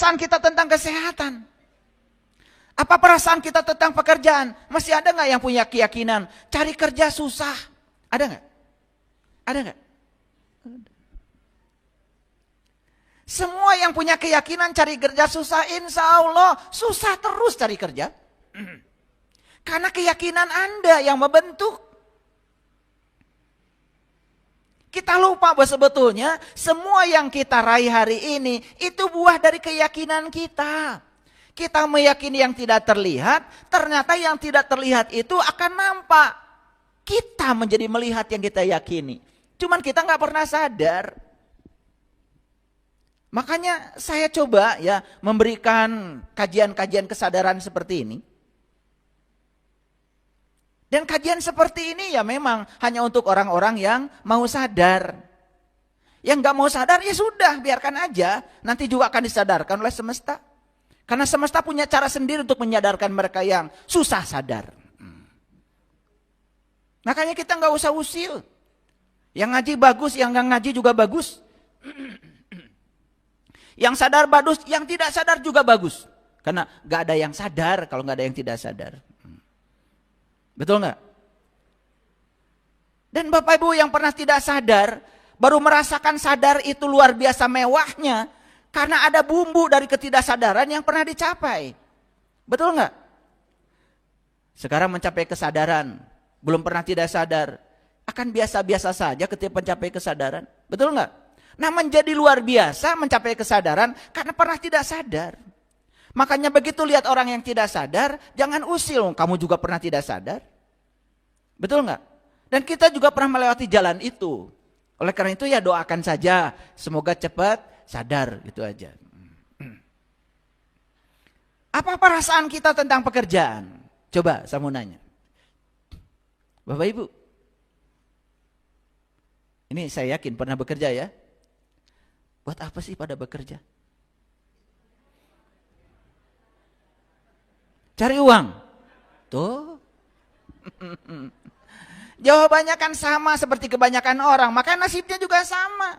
perasaan kita tentang kesehatan? Apa perasaan kita tentang pekerjaan? Masih ada nggak yang punya keyakinan cari kerja susah? Ada nggak? Ada nggak? Semua yang punya keyakinan cari kerja susah, insya Allah susah terus cari kerja. Karena keyakinan Anda yang membentuk. Kita lupa bahwa sebetulnya semua yang kita raih hari ini itu buah dari keyakinan kita. Kita meyakini yang tidak terlihat, ternyata yang tidak terlihat itu akan nampak. Kita menjadi melihat yang kita yakini. Cuman kita nggak pernah sadar. Makanya saya coba ya memberikan kajian-kajian kesadaran seperti ini. Dan kajian seperti ini ya memang hanya untuk orang-orang yang mau sadar. Yang nggak mau sadar ya sudah, biarkan aja. Nanti juga akan disadarkan oleh semesta. Karena semesta punya cara sendiri untuk menyadarkan mereka yang susah sadar. Makanya kita nggak usah usil. Yang ngaji bagus, yang nggak ngaji juga bagus. Yang sadar bagus, yang tidak sadar juga bagus. Karena nggak ada yang sadar kalau nggak ada yang tidak sadar. Betul nggak? Dan Bapak Ibu yang pernah tidak sadar, baru merasakan sadar itu luar biasa mewahnya, karena ada bumbu dari ketidaksadaran yang pernah dicapai. Betul nggak? Sekarang mencapai kesadaran, belum pernah tidak sadar, akan biasa-biasa saja ketika mencapai kesadaran. Betul nggak? Nah, menjadi luar biasa mencapai kesadaran karena pernah tidak sadar. Makanya begitu lihat orang yang tidak sadar, jangan usil, kamu juga pernah tidak sadar. Betul nggak? Dan kita juga pernah melewati jalan itu. Oleh karena itu ya doakan saja, semoga cepat sadar, gitu aja. Apa perasaan kita tentang pekerjaan? Coba saya mau nanya. Bapak Ibu, ini saya yakin pernah bekerja ya. Buat apa sih pada bekerja? Cari uang. Tuh. Jawabannya kan sama seperti kebanyakan orang. Maka nasibnya juga sama.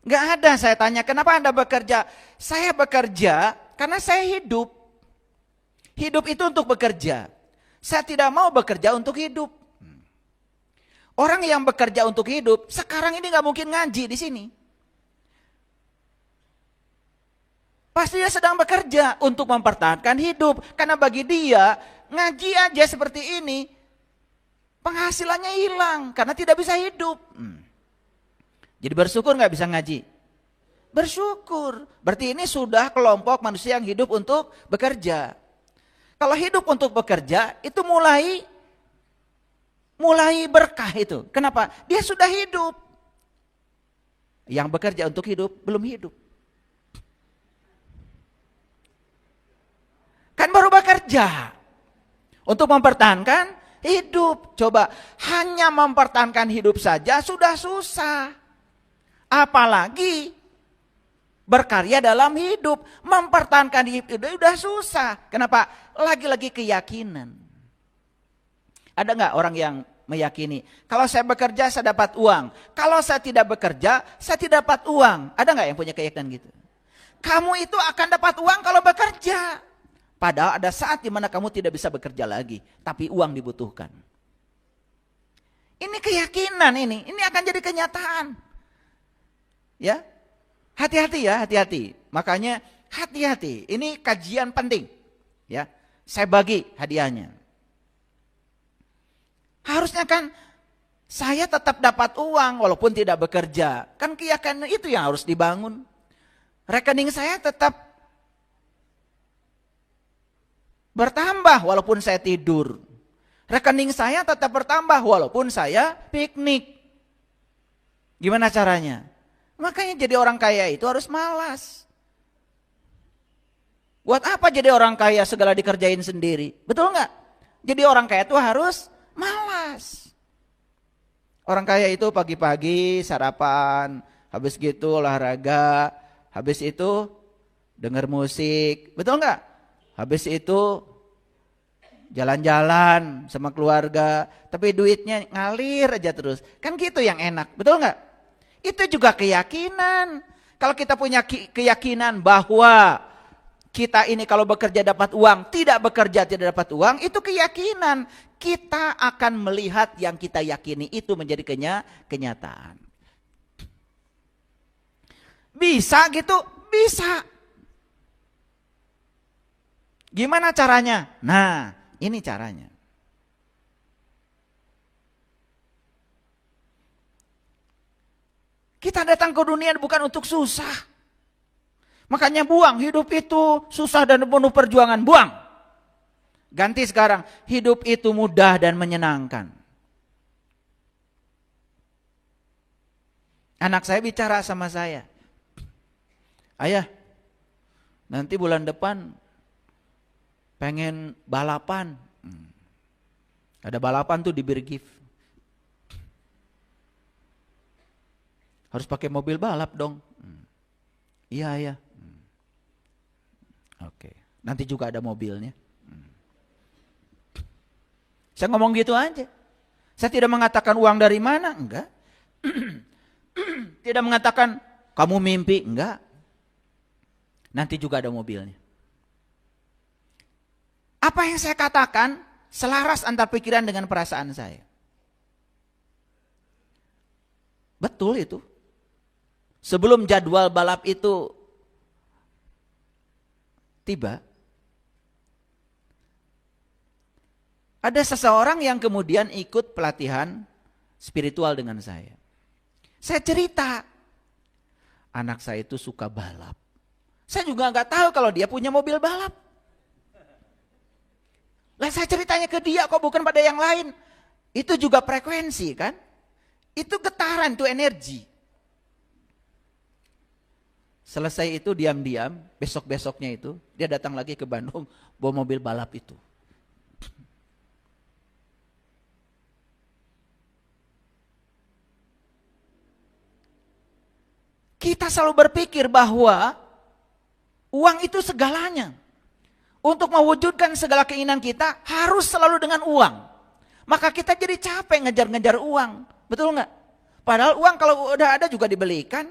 Gak ada saya tanya, kenapa Anda bekerja? Saya bekerja karena saya hidup. Hidup itu untuk bekerja. Saya tidak mau bekerja untuk hidup. Orang yang bekerja untuk hidup, sekarang ini gak mungkin ngaji di sini. Pasti dia sedang bekerja untuk mempertahankan hidup. Karena bagi dia, ngaji aja seperti ini, penghasilannya hilang. Karena tidak bisa hidup. Jadi bersyukur gak bisa ngaji? Bersyukur. Berarti ini sudah kelompok manusia yang hidup untuk bekerja. Kalau hidup untuk bekerja, itu mulai berkah itu. Kenapa? Dia sudah hidup. Yang bekerja untuk hidup, belum hidup. Kan baru bekerja untuk mempertahankan hidup. Coba hanya mempertahankan hidup saja sudah susah. Apalagi berkarya dalam hidup. Mempertahankan hidup itu sudah susah. Kenapa? Lagi-lagi keyakinan. Ada nggak orang yang meyakini kalau saya bekerja saya dapat uang, kalau saya tidak bekerja saya tidak dapat uang? Ada nggak yang punya keyakinan gitu? Kamu itu akan dapat uang kalau bekerja. Padahal ada saat di mana kamu tidak bisa bekerja lagi, tapi uang dibutuhkan. Ini keyakinan ini akan jadi kenyataan. Ya, hati-hati ya, hati-hati. Makanya hati-hati. Ini kajian penting. Ya, saya bagi hadiahnya. Harusnya kan saya tetap dapat uang walaupun tidak bekerja. Kan keyakinan itu yang harus dibangun. Rekening saya tetap bertambah walaupun saya tidur. Rekening saya tetap bertambah walaupun saya piknik. Gimana caranya? Makanya jadi orang kaya itu harus malas. Buat apa jadi orang kaya segala dikerjain sendiri? Betul nggak? Jadi orang kaya itu harus malas. Orang kaya itu pagi-pagi sarapan, habis gitu olahraga, habis itu denger musik. Betul nggak? Habis itu jalan-jalan sama keluarga, tapi duitnya ngalir aja terus. Kan gitu yang enak, betul nggak? Itu juga keyakinan. Kalau kita punya keyakinan bahwa kita ini kalau bekerja dapat uang, tidak bekerja tidak dapat uang, itu keyakinan. Kita akan melihat yang kita yakini itu menjadi kenyataan. Bisa gitu? Bisa. Gimana caranya? Nah, ini caranya. Kita datang ke dunia bukan untuk susah. Makanya buang, hidup itu susah dan penuh perjuangan, buang. Ganti sekarang, hidup itu mudah dan menyenangkan. Anak saya bicara sama saya, ayah, nanti bulan depan pengen balapan. Ada balapan tuh di Birgif. Harus pakai mobil balap dong. Iya ya. Oke. Nanti juga ada mobilnya. Saya ngomong gitu aja. Saya tidak mengatakan uang dari mana, enggak. Tidak mengatakan kamu mimpi, enggak. Nanti juga ada mobilnya. Apa yang saya katakan selaras antar pikiran dengan perasaan saya. Betul itu. Sebelum jadwal balap itu tiba, ada seseorang yang kemudian ikut pelatihan spiritual dengan saya. Saya cerita, anak saya itu suka balap. Saya juga nggak tahu kalau dia punya mobil balap. Lah saya ceritanya ke dia kok, bukan pada yang lain. Itu juga frekuensi kan? Itu getaran, itu energi. Selesai itu diam-diam, besok-besoknya itu dia datang lagi ke Bandung bawa mobil balap itu. Kita selalu berpikir bahwa uang itu segalanya. Untuk mewujudkan segala keinginan kita harus selalu dengan uang. Maka kita jadi capek ngejar-ngejar uang. Betul nggak? Padahal uang kalau udah ada juga dibelikan.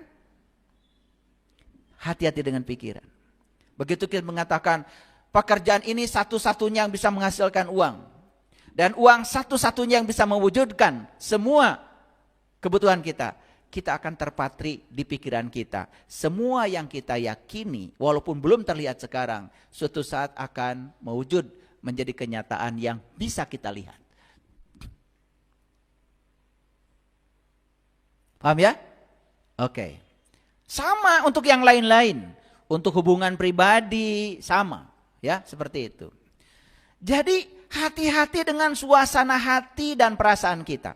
Hati-hati dengan pikiran. Begitu kita mengatakan pekerjaan ini satu-satunya yang bisa menghasilkan uang. Dan uang satu-satunya yang bisa mewujudkan semua kebutuhan kita. Kita akan terpatri di pikiran kita. Semua yang kita yakini walaupun belum terlihat sekarang, suatu saat akan mewujud menjadi kenyataan yang bisa kita lihat. Paham ya? Oke. Sama untuk yang lain-lain. Untuk hubungan pribadi sama, ya, seperti itu. Jadi hati-hati dengan suasana hati dan perasaan kita.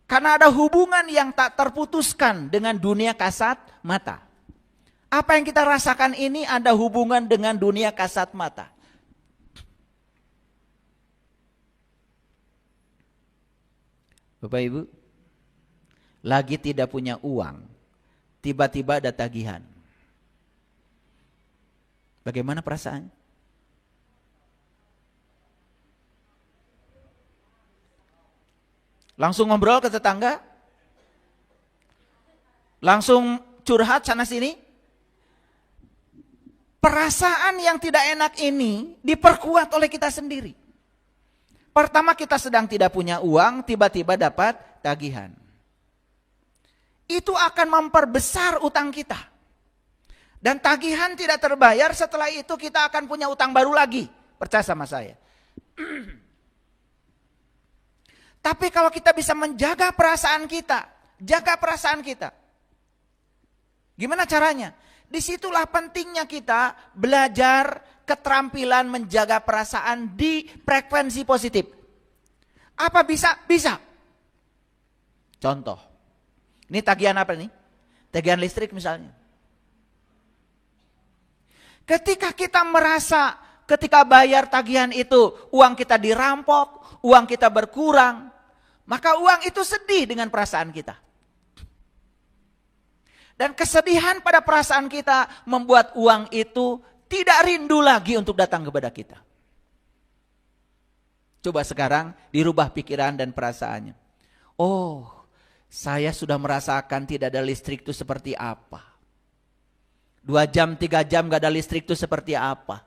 Karena ada hubungan yang tak terputuskan dengan dunia kasat mata. Apa yang kita rasakan ini ada hubungan dengan dunia kasat mata. Bapak Ibu, lagi tidak punya uang, tiba-tiba ada tagihan. Bagaimana perasaannya? Langsung ngobrol ke tetangga? Langsung curhat sana sini? Perasaan yang tidak enak ini diperkuat oleh kita sendiri. Pertama kita sedang tidak punya uang, tiba-tiba dapat tagihan. Itu akan memperbesar utang kita. Dan tagihan tidak terbayar, setelah itu kita akan punya utang baru lagi. Percaya sama saya. Tapi kalau kita bisa menjaga perasaan kita, jaga perasaan kita. Gimana caranya? Disitulah pentingnya kita belajar keterampilan menjaga perasaan di frekuensi positif. Apa bisa? Bisa. Contoh, ini tagihan apa nih? Tagihan listrik misalnya. Ketika kita merasa ketika bayar tagihan itu uang kita dirampok, uang kita berkurang, maka uang itu sedih dengan perasaan kita. Dan kesedihan pada perasaan kita membuat uang itu tidak rindu lagi untuk datang kepada kita. Coba sekarang dirubah pikiran dan perasaannya. Oh, saya sudah merasakan tidak ada listrik itu seperti apa. 2 jam, 3 jam gak ada listrik itu seperti apa?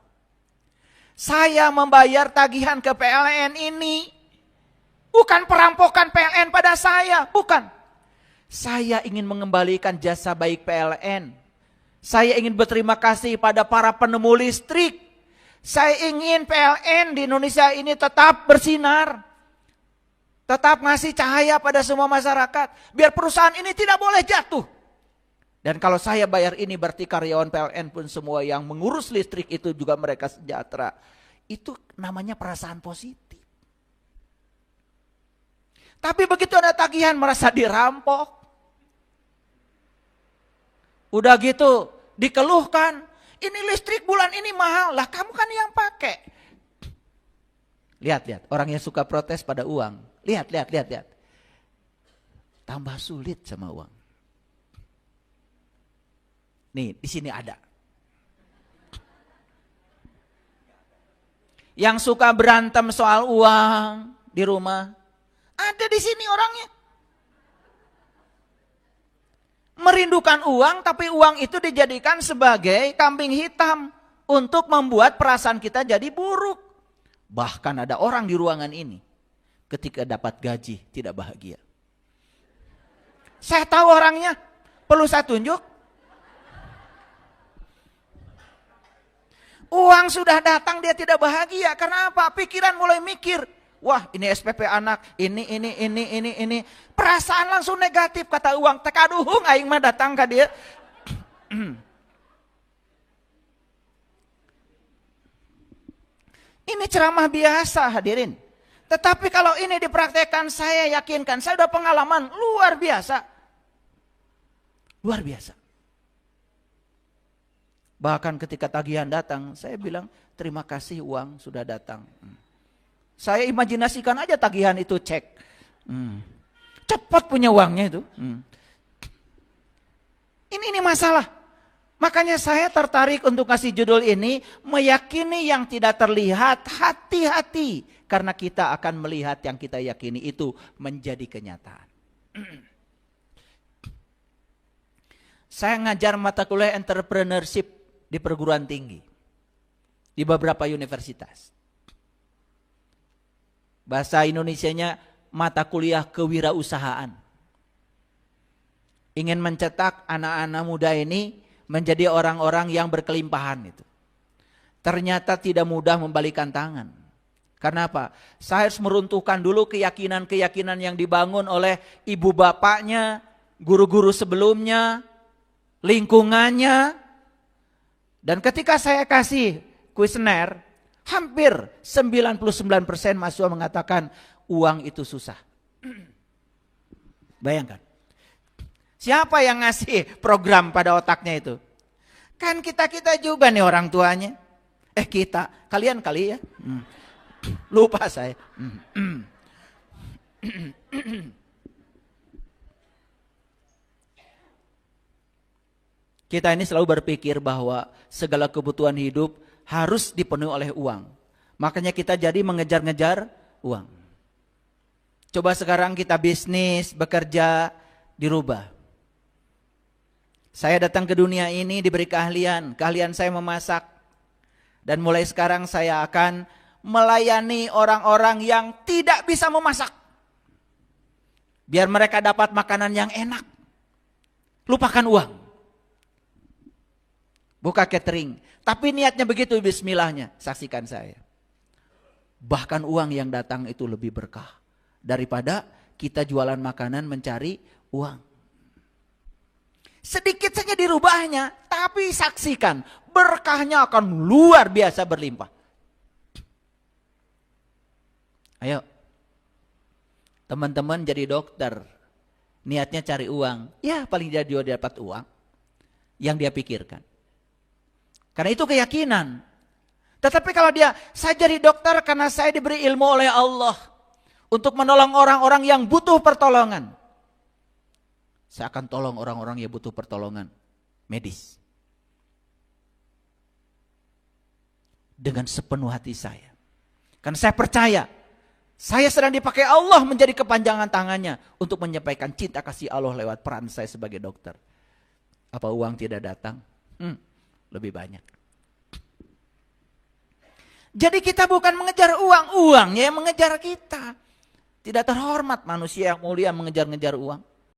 Saya membayar tagihan ke PLN ini bukan perampokan PLN pada saya, bukan. Saya ingin mengembalikan jasa baik PLN. Saya ingin berterima kasih pada para penemu listrik. Saya ingin PLN di Indonesia ini tetap bersinar. Tetap ngasih cahaya pada semua masyarakat. Biar perusahaan ini tidak boleh jatuh. Dan kalau saya bayar ini berarti karyawan PLN pun semua yang mengurus listrik itu juga mereka sejahtera. Itu namanya perasaan positif. Tapi begitu ada tagihan merasa dirampok. Udah gitu dikeluhkan, ini listrik bulan ini mahal, lah kamu kan yang pakai. Lihat, orang yang suka protes pada uang. Lihat. Tambah sulit sama uang. Nih, di sini ada. Yang suka berantem soal uang di rumah, ada di sini orangnya. Merindukan uang, tapi uang itu dijadikan sebagai kambing hitam untuk membuat perasaan kita jadi buruk. Bahkan ada orang di ruangan ini ketika dapat gaji tidak bahagia. Saya tahu orangnya, perlu saya tunjuk? Uang sudah datang dia tidak bahagia, karena apa? Pikiran mulai mikir. Wah, ini SPP anak, ini. Perasaan langsung negatif, kata uang. Tekaduhung aing mah datang ke dia. Ini ceramah biasa hadirin. Tetapi kalau ini dipraktekkan, saya yakinkan, saya udah pengalaman luar biasa. Luar biasa. Bahkan ketika tagihan datang, saya bilang, terima kasih uang sudah datang. Saya imajinasikan aja tagihan itu cek. Cepat punya uangnya itu. Ini masalah. Makanya saya tertarik untuk kasih judul ini, meyakini yang tidak terlihat, hati-hati. Karena kita akan melihat yang kita yakini itu menjadi kenyataan. Saya ngajar mata kuliah entrepreneurship di perguruan tinggi. Di beberapa universitas. Bahasa Indonesianya mata kuliah kewirausahaan. Ingin mencetak anak-anak muda ini menjadi orang-orang yang berkelimpahan itu. Ternyata tidak mudah membalikan tangan. Karena apa? Saya harus meruntuhkan dulu keyakinan-keyakinan yang dibangun oleh ibu bapaknya, guru-guru sebelumnya, lingkungannya. Dan ketika saya kasih kuesioner, hampir 99% mahasiswa mengatakan uang itu susah. Bayangkan. Siapa yang ngasih program pada otaknya itu? Kan kita-kita juga nih orang tuanya. Kalian kali ya. Lupa saya. Kita ini selalu berpikir bahwa segala kebutuhan hidup harus dipenuhi oleh uang. Makanya kita jadi mengejar-ngejar uang. Coba sekarang kita bisnis, bekerja, dirubah. Saya datang ke dunia ini diberi keahlian saya memasak. Dan mulai sekarang saya akan melayani orang-orang yang tidak bisa memasak. Biar mereka dapat makanan yang enak. Lupakan uang. Buka catering. Tapi niatnya begitu, bismillahnya. Saksikan saya. Bahkan uang yang datang itu lebih berkah. Daripada kita jualan makanan mencari uang. Sedikit saja dirubahnya, tapi saksikan. Berkahnya akan luar biasa berlimpah. Ayo. Teman-teman jadi dokter. Niatnya cari uang. Ya paling tidak dia dapat uang. Yang dia pikirkan. Karena itu keyakinan. Tetapi kalau saya jadi dokter karena saya diberi ilmu oleh Allah. Untuk menolong orang-orang yang butuh pertolongan. Saya akan tolong orang-orang yang butuh pertolongan medis. Dengan sepenuh hati saya. Karena saya percaya. Saya sedang dipakai Allah menjadi kepanjangan tangannya. Untuk menyampaikan cinta kasih Allah lewat peran saya sebagai dokter. Apa uang tidak datang? lebih banyak. Jadi kita bukan mengejar uang, uangnya yang mengejar kita. Tidak terhormat manusia yang mulia mengejar-ngejar uang.